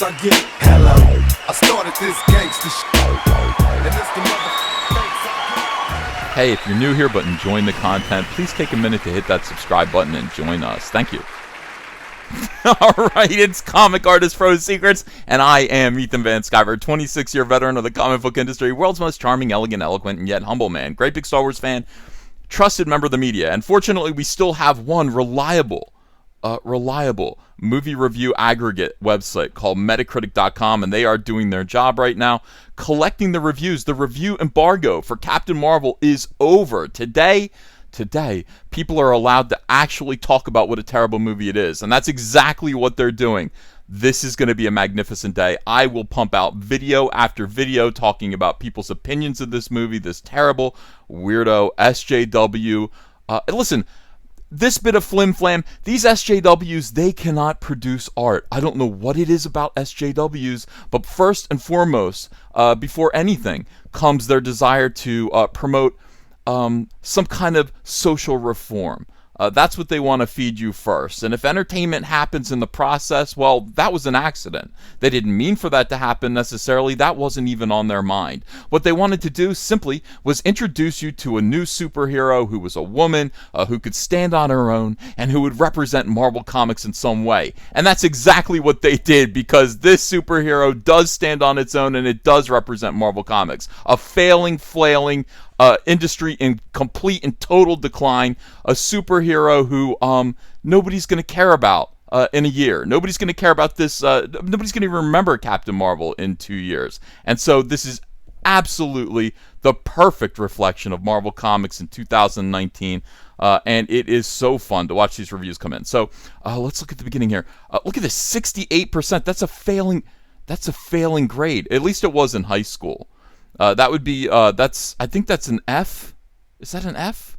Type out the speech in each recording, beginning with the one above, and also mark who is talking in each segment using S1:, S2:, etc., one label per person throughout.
S1: I get hello. I started this gangster shit, and it's the
S2: Hey, if you're new here but enjoying the content, please take a minute to hit that subscribe button and join us. Thank you. Alright, it's Comic Artist Pro Secrets, and I am Ethan Van Sciver, 26-year veteran of the comic book industry, world's most charming, elegant, eloquent, and yet humble man, great big Star Wars fan, trusted member of the media, and fortunately we still have one reliable movie review aggregate website called Metacritic.com, and they are doing their job right now, collecting the reviews. The review embargo for Captain Marvel is over. Today, people are allowed to actually talk about what a terrible movie it is, and that's exactly what they're doing. This is going to be a magnificent day. I will pump out video after video talking about people's opinions of this movie, this terrible, weirdo SJW. Listen, this bit of flim-flam, these SJWs, they cannot produce art. I don't know what it is about SJWs, but first and foremost, before anything, comes their desire to promote some kind of social reform. That's what they want to feed you first. And if entertainment happens in the process, well, that was an accident. They didn't mean for that to happen necessarily. That wasn't even on their mind. What they wanted to do simply was introduce you to a new superhero who was a woman, who could stand on her own, and who would represent Marvel Comics in some way. And that's exactly what they did, because this superhero does stand on its own, and it does represent Marvel Comics. A failing, flailing industry in complete and total decline, a superhero who nobody's going to care about in a year. Nobody's going to care about this. Nobody's going to remember Captain Marvel in 2 years. And so this is absolutely the perfect reflection of Marvel Comics in 2019. And it is so fun to watch these reviews come in. So let's look at the beginning here. Look at this, 68%. That's a failing grade. At least it was in high school. That would be, I think that's an F. Is that an F?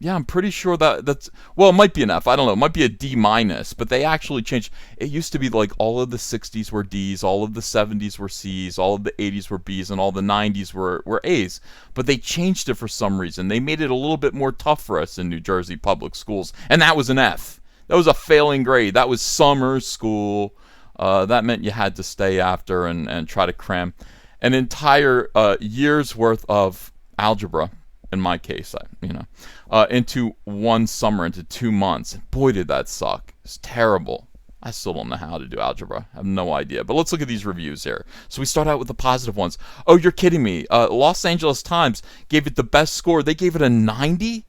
S2: Yeah, I'm pretty sure that's, well, it might be an F. I don't know. It might be a D minus, but they actually changed. It used to be like all of the 60s were Ds, all of the 70s were Cs, all of the 80s were Bs, and all the 90s were As. But they changed it for some reason. They made it a little bit more tough for us in New Jersey public schools, and that was an F. That was a failing grade. That was summer school. That meant you had to stay after and try to cram an entire year's worth of algebra, in my case, into one summer, into 2 months. Boy, did that suck. It's terrible. I still don't know how to do algebra. I have no idea. But let's look at these reviews here. So we start out with the positive ones. Oh, you're kidding me. Los Angeles Times gave it the best score. They gave it a 90?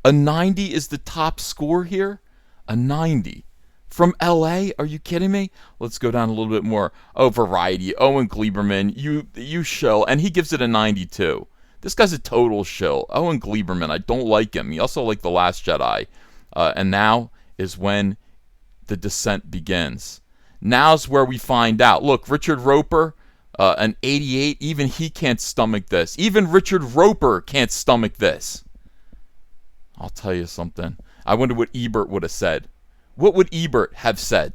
S2: A 90 is the top score here? A 90. From LA? Are you kidding me? Let's go down a little bit more. Oh, Variety. Owen Gleiberman, you shill. And he gives it a 92. This guy's a total shill. Owen Gleiberman, I don't like him. He also liked The Last Jedi. And now is when the descent begins. Now's where we find out. Look, Richard Roper, an 88. Even he can't stomach this. Even Richard Roper can't stomach this. I'll tell you something. I wonder what Ebert would have said. What would Ebert have said?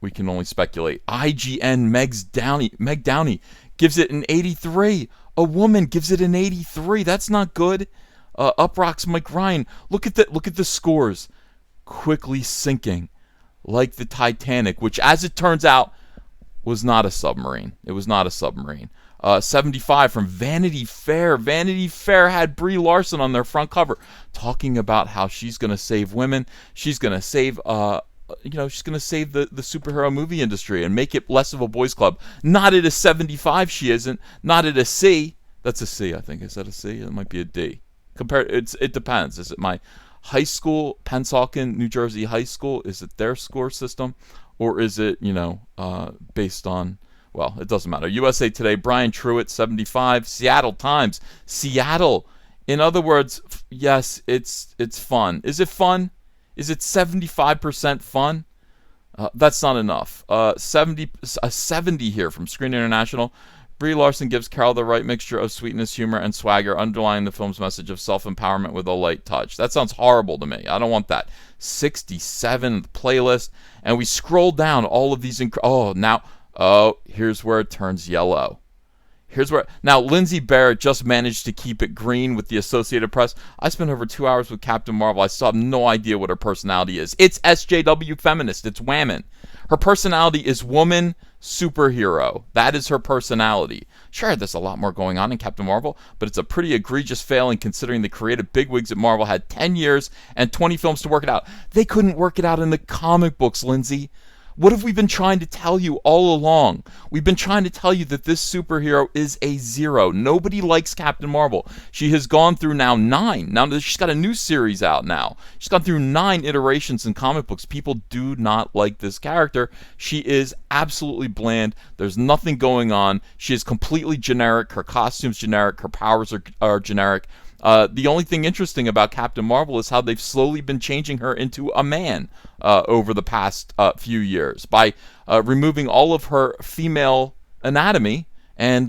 S2: We can only speculate. IGN Meg Downey gives it an 83. A woman gives it an 83. That's not good. Uprock's Mike Ryan. Look at the scores. Quickly sinking, like the Titanic, which, as it turns out, was not a submarine. It was not a submarine. 75 from Vanity Fair. Vanity Fair had Brie Larson on their front cover, talking about how she's going to save women. She's going to save, she's going to save the superhero movie industry and make it less of a boys' club. Not at a 75, she isn't. Not at a C. That's a C, I think. Is that a C? It might be a D. It depends. Is it my high school, Pennsauken, New Jersey high school? Is it their score system, or is it based on? Well, it doesn't matter. USA Today, Brian Truitt, 75. Seattle Times, Seattle. In other words, yes, it's fun. Is it fun? Is it 75% fun? That's not enough. 70 here from Screen International. Brie Larson gives Carol the right mixture of sweetness, humor, and swagger, underlying the film's message of self-empowerment with a light touch. That sounds horrible to me. I don't want that. 67 playlist, and we scroll down all of these. Here's where it turns yellow. Now, Lindsay Barrett just managed to keep it green with the Associated Press. I spent over 2 hours with Captain Marvel. I still have no idea what her personality is. It's SJW feminist. It's whammon. Her personality is woman superhero. That is her personality. Sure, there's a lot more going on in Captain Marvel, but it's a pretty egregious failing considering the creative bigwigs at Marvel had 10 years and 20 films to work it out. They couldn't work it out in the comic books, Lindsay. What have we been trying to tell you all along? We've been trying to tell you that this superhero is a zero. Nobody likes Captain Marvel. She has gone through now 9. Now she's got a new series out now. She's gone through 9 iterations in comic books. People do not like this character. She is absolutely bland. There's nothing going on. She is completely generic. Her costume's generic. Her powers are generic. The only thing interesting about Captain Marvel is how they've slowly been changing her into a man over the past few years by removing all of her female anatomy and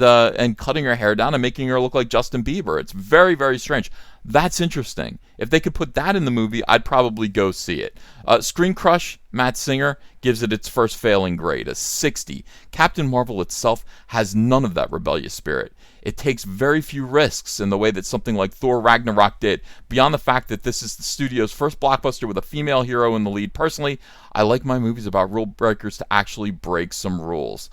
S2: cutting her hair down and making her look like Justin Bieber. It's very, very strange. That's interesting. If they could put that in the movie, I'd probably go see it. Screen Crush, Matt Singer, gives it its first failing grade, a 60. Captain Marvel itself has none of that rebellious spirit. It takes very few risks in the way that something like Thor Ragnarok did, beyond the fact that this is the studio's first blockbuster with a female hero in the lead. Personally, I like my movies about rule breakers to actually break some rules.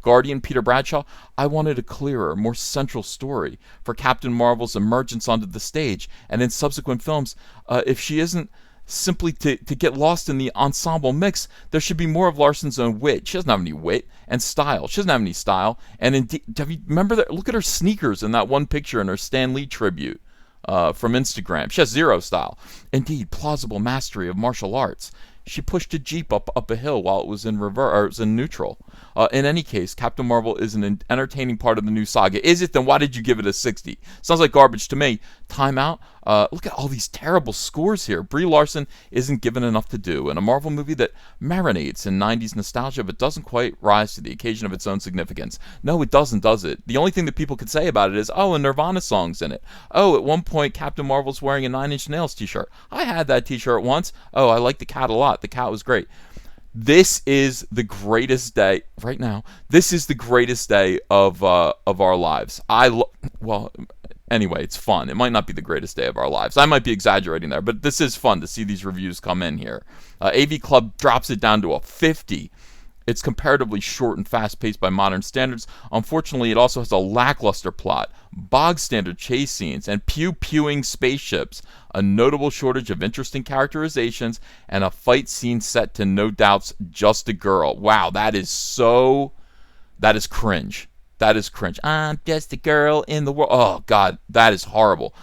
S2: Guardian Peter Bradshaw, I wanted a clearer, more central story for Captain Marvel's emergence onto the stage, and in subsequent films, if she isn't simply to get lost in the ensemble mix, there should be more of Larson's own wit. She doesn't have any wit, and style. She doesn't have any style. And indeed, remember that? Look at her sneakers in that one picture in her Stan Lee tribute from Instagram. She has zero style. Indeed, plausible mastery of martial arts. She pushed a jeep up a hill while it was in reverse, or it was in neutral. In any case, Captain Marvel is an entertaining part of the new saga. Is it? Then why did you give it a 60? Sounds like garbage to me. Time out. Look at all these terrible scores here. Brie Larson isn't given enough to do in a Marvel movie that marinates in 90s nostalgia but doesn't quite rise to the occasion of its own significance. No, it doesn't, does it? The only thing that people could say about it is, oh, a Nirvana song's in it. Oh, at one point, Captain Marvel's wearing a Nine Inch Nails t-shirt. I had that t-shirt once. Oh, I like the cat a lot. The cat was great. This is the greatest day right now. This is the greatest day of our lives. Anyway, it's fun. It might not be the greatest day of our lives. I might be exaggerating there, but this is fun to see these reviews come in here. AV Club drops it down to a 50. It's comparatively short and fast-paced by modern standards. Unfortunately, it also has a lackluster plot, bog-standard chase scenes, and pew-pewing spaceships, a notable shortage of interesting characterizations, and a fight scene set to no doubt's Just a Girl. Wow, that is cringe. That is cringe. I'm just a girl in the world. Oh, God, that is horrible.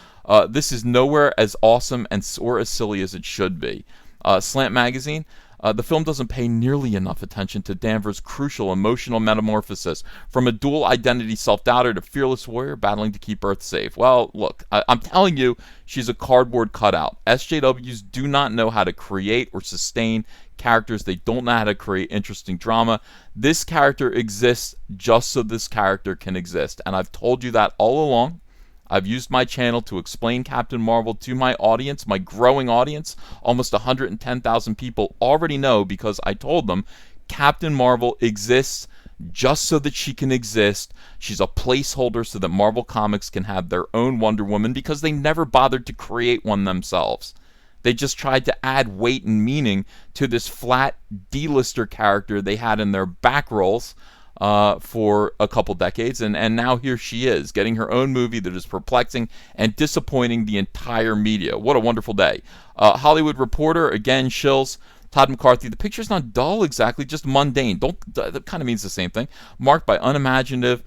S2: This is nowhere as awesome or as silly as it should be. Slant Magazine, the film doesn't pay nearly enough attention to Danvers' crucial emotional metamorphosis from a dual identity self-doubter to fearless warrior battling to keep Earth safe. Well, look, I'm telling you, she's a cardboard cutout. SJWs do not know how to create or sustain characters. They don't know how to create interesting drama. This character exists just so this character can exist, and I've told you that all along. I've used my channel to explain Captain Marvel to my audience, my growing audience. Almost 110,000 people already know because I told them Captain Marvel exists just so that she can exist. She's a placeholder so that Marvel Comics can have their own Wonder Woman because they never bothered to create one themselves. They just tried to add weight and meaning to this flat D-lister character they had in their back rolls for a couple decades, and now here she is, getting her own movie that is perplexing and disappointing the entire media. What a wonderful day. Hollywood Reporter, again, shills Todd McCarthy. The picture's not dull exactly, just mundane. That kind of means the same thing. Marked by unimaginative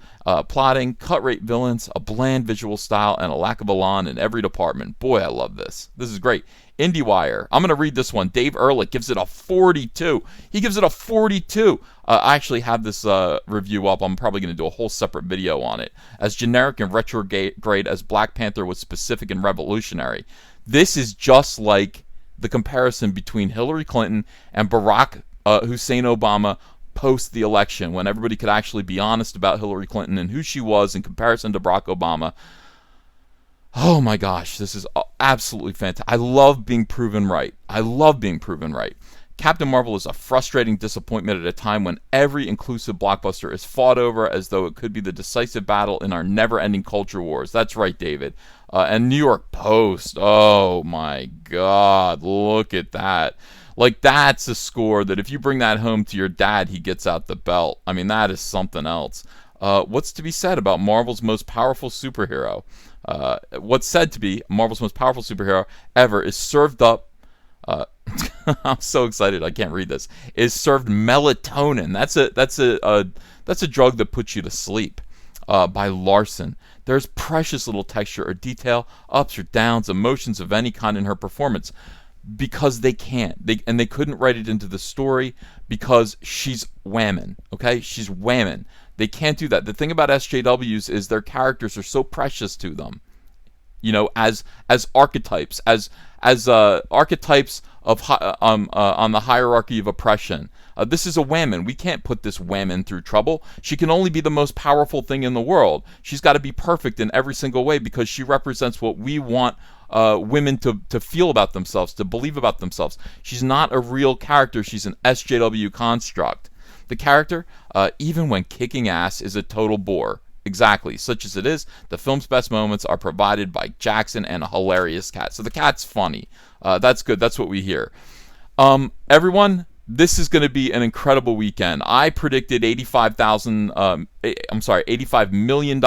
S2: plotting, cut-rate villains, a bland visual style, and a lack of elan in every department. Boy, I love this. This is great. IndieWire. I'm going to read this one. Dave Ehrlich gives it a 42. He gives it a 42. I actually have this review up. I'm probably going to do a whole separate video on it. As generic and retrograde as Black Panther was specific and revolutionary. This is just like the comparison between Hillary Clinton and Barack Hussein Obama post the election, when everybody could actually be honest about Hillary Clinton and who she was in comparison to Barack Obama. Oh my gosh, this is absolutely fantastic. I love being proven right. Captain Marvel is a frustrating disappointment at a time when every inclusive blockbuster is fought over as though it could be the decisive battle in our never-ending culture wars. That's right, David. And New York Post. Oh my God, look at that. Like, that's a score that if you bring that home to your dad, he gets out the belt. I mean, that is something else. What's to be said about Marvel's most powerful superhero? What's said to be Marvel's most powerful superhero ever is served up. I'm so excited I can't read this. Is served melatonin. That's a drug that puts you to sleep. By Larson. There's precious little texture or detail, ups or downs, emotions of any kind in her performance, because they can't. They couldn't write it into the story because she's whamming. Okay, she's whamming. They can't do that. The thing about SJWs is their characters are so precious to them. You know, as archetypes, as archetypes of on the hierarchy of oppression. This is a woman. We can't put this woman through trouble. She can only be the most powerful thing in the world. She's got to be perfect in every single way because she represents what we want women to feel about themselves, to believe about themselves. She's not a real character. She's an SJW construct. The character, even when kicking ass, is a total bore. Exactly. Such as it is, the film's best moments are provided by Jackson and a hilarious cat. So the cat's funny. That's good. That's what we hear. Everyone, this is going to be an incredible weekend. I predicted $85 million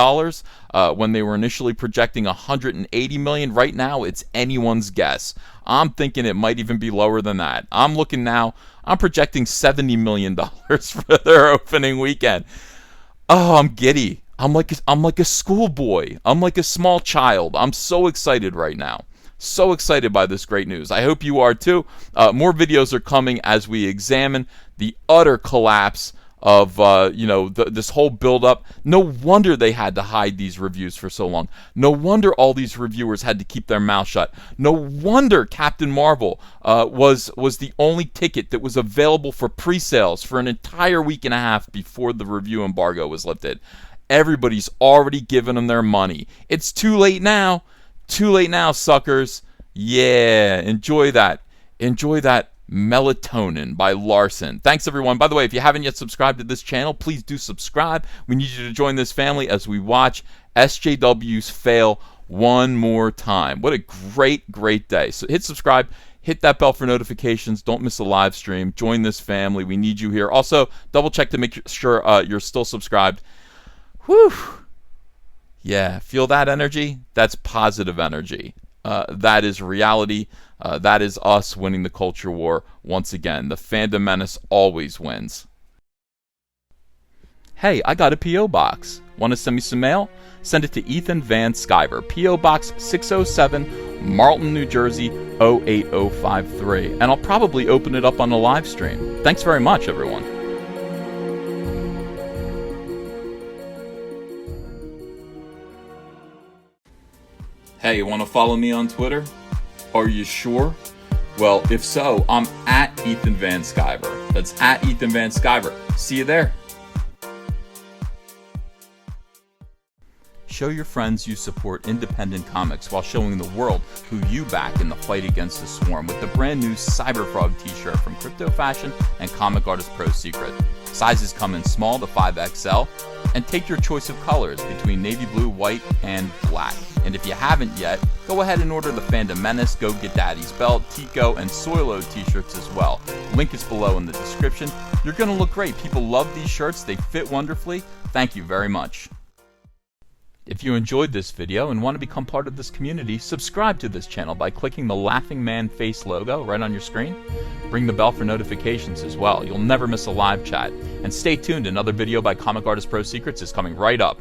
S2: when they were initially projecting $180 million. Right now, it's anyone's guess. I'm thinking it might even be lower than that. I'm projecting $70 million for their opening weekend. Oh, I'm giddy. I'm like a schoolboy. I'm like a small child. I'm so excited right now. So excited by this great news. I hope you are too. More videos are coming as we examine the utter collapse of this whole build-up. No wonder they had to hide these reviews for so long. No wonder all these reviewers had to keep their mouth shut. No wonder Captain Marvel was the only ticket that was available for pre-sales for an entire week and a half before the review embargo was lifted. Everybody's already given them their money. It's too late now. Too late now, suckers. Yeah, enjoy that. Enjoy that Melatonin by Larson. Thanks, everyone. By the way, if you haven't yet subscribed to this channel, please do subscribe. We need you to join this family as we watch SJWs fail one more time. What a great, great day. So hit subscribe. Hit that bell for notifications. Don't miss a live stream. Join this family. We need you here. Also, double check to make sure you're still subscribed. Whew. Yeah, feel that energy? That's positive energy. That is reality. That is us winning the culture war once again. The fandom menace always wins. Hey, I got a P.O. box. Want to send me some mail? Send it to Ethan Van Sciver, P.O. Box 607, Marlton, New Jersey, 08053. And I'll probably open it up on a live stream. Thanks very much, everyone. Hey, you want to follow me on Twitter? Are you sure? Well, if so, I'm at Ethan Van Sciver. That's at Ethan Van Sciver. See you there. Show your friends you support independent comics while showing the world who you back in the fight against the swarm with the brand new Cyberfrog t-shirt from Crypto Fashion and Comic Artist Pro Secret. Sizes come in small to 5XL, and take your choice of colors between navy blue, white, and black. And if you haven't yet, go ahead and order the Fandom Menace, Go Get Daddy's Belt, Tico, and Soilo t-shirts as well. Link is below in the description. You're going to look great. People love these shirts. They fit wonderfully. Thank you very much. If you enjoyed this video and want to become part of this community, subscribe to this channel by clicking the Laughing Man face logo right on your screen. Ring the bell for notifications as well. You'll never miss a live chat. And stay tuned, another video by Comic Artist Pro Secrets is coming right up.